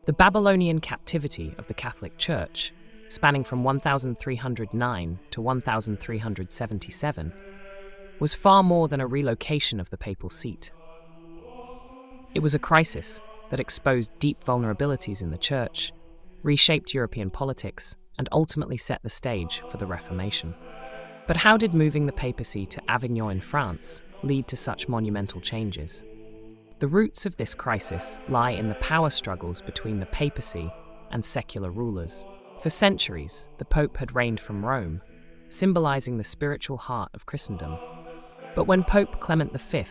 The Babylonian captivity of the Catholic Church, spanning from 1309 to 1377, was far more than a relocation of the papal seat. It was a crisis that exposed deep vulnerabilities in the Church, reshaped European politics, and ultimately set the stage for the Reformation. But how did moving the papacy to Avignon in France lead to such monumental changes? The roots of this crisis lie in the power struggles between the papacy and secular rulers. For centuries, the Pope had reigned from Rome, symbolizing the spiritual heart of Christendom. But when Pope Clement V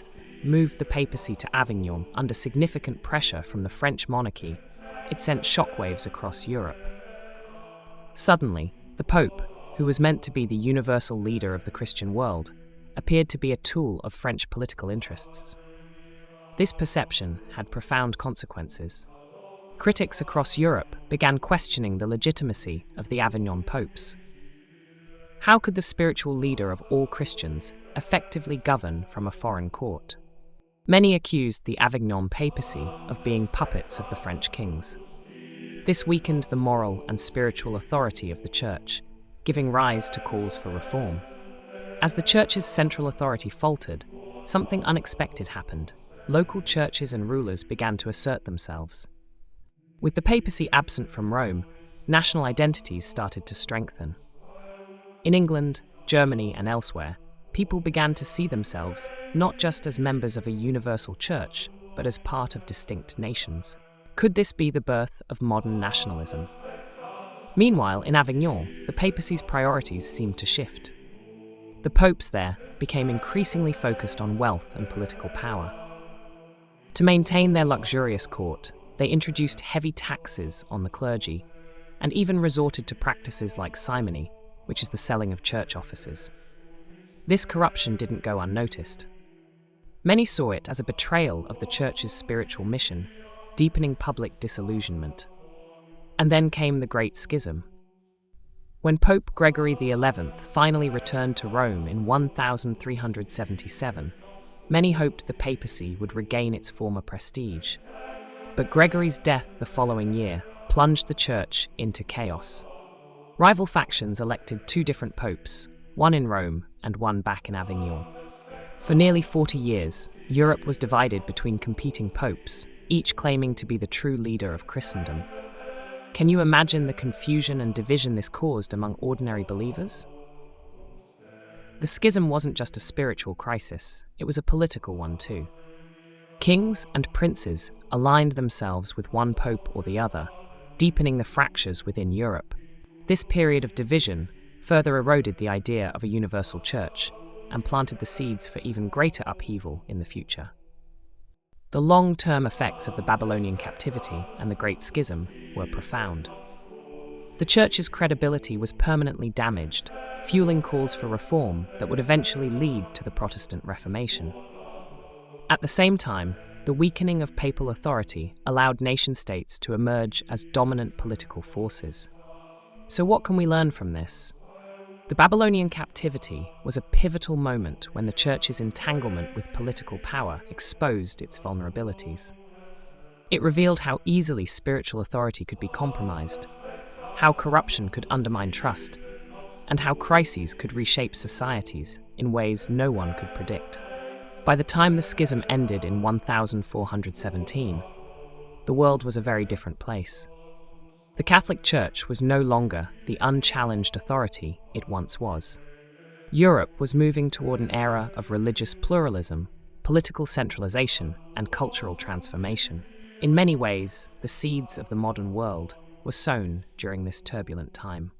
moved the papacy to Avignon under significant pressure from the French monarchy, it sent shockwaves across Europe. Suddenly, the Pope, who was meant to be the universal leader of the Christian world, appeared to be a tool of French political interests. This perception had profound consequences. Critics across Europe began questioning the legitimacy of the Avignon popes. How could the spiritual leader of all Christians effectively govern from a foreign court? Many accused the Avignon papacy of being puppets of the French kings. This weakened the moral and spiritual authority of the Church, giving rise to calls for reform. As the Church's central authority faltered, something unexpected happened. Local churches and rulers began to assert themselves. With the papacy absent from Rome, national identities started to strengthen. In England, Germany, and elsewhere, people began to see themselves not just as members of a universal church, but as part of distinct nations. Could this be the birth of modern nationalism? Meanwhile, in Avignon, the papacy's priorities seemed to shift. The popes there became increasingly focused on wealth and political power. To maintain their luxurious court, they introduced heavy taxes on the clergy and even resorted to practices like simony, which is the selling of church offices. This corruption didn't go unnoticed. Many saw it as a betrayal of the Church's spiritual mission, deepening public disillusionment. And then came the Great Schism. When Pope Gregory XI finally returned to Rome in 1377, many hoped the papacy would regain its former prestige. But Gregory's death the following year plunged the Church into chaos. Rival factions elected two different popes, one in Rome and one back in Avignon. For nearly 40 years, Europe was divided between competing popes, each claiming to be the true leader of Christendom. Can you imagine the confusion and division this caused among ordinary believers? The schism wasn't just a spiritual crisis, it was a political one too. Kings and princes aligned themselves with one pope or the other, deepening the fractures within Europe. This period of division further eroded the idea of a universal church and planted the seeds for even greater upheaval in the future. The long-term effects of the Babylonian captivity and the Great Schism were profound. The Church's credibility was permanently damaged, fueling calls for reform that would eventually lead to the Protestant Reformation. At the same time, the weakening of papal authority allowed nation-states to emerge as dominant political forces. So what can we learn from this? The Babylonian captivity was a pivotal moment when the Church's entanglement with political power exposed its vulnerabilities. It revealed how easily spiritual authority could be compromised, how corruption could undermine trust, and how crises could reshape societies in ways no one could predict. By the time the schism ended in 1417, the world was a very different place. The Catholic Church was no longer the unchallenged authority it once was. Europe was moving toward an era of religious pluralism, political centralization, and cultural transformation. In many ways, the seeds of the modern world were sown during this turbulent time.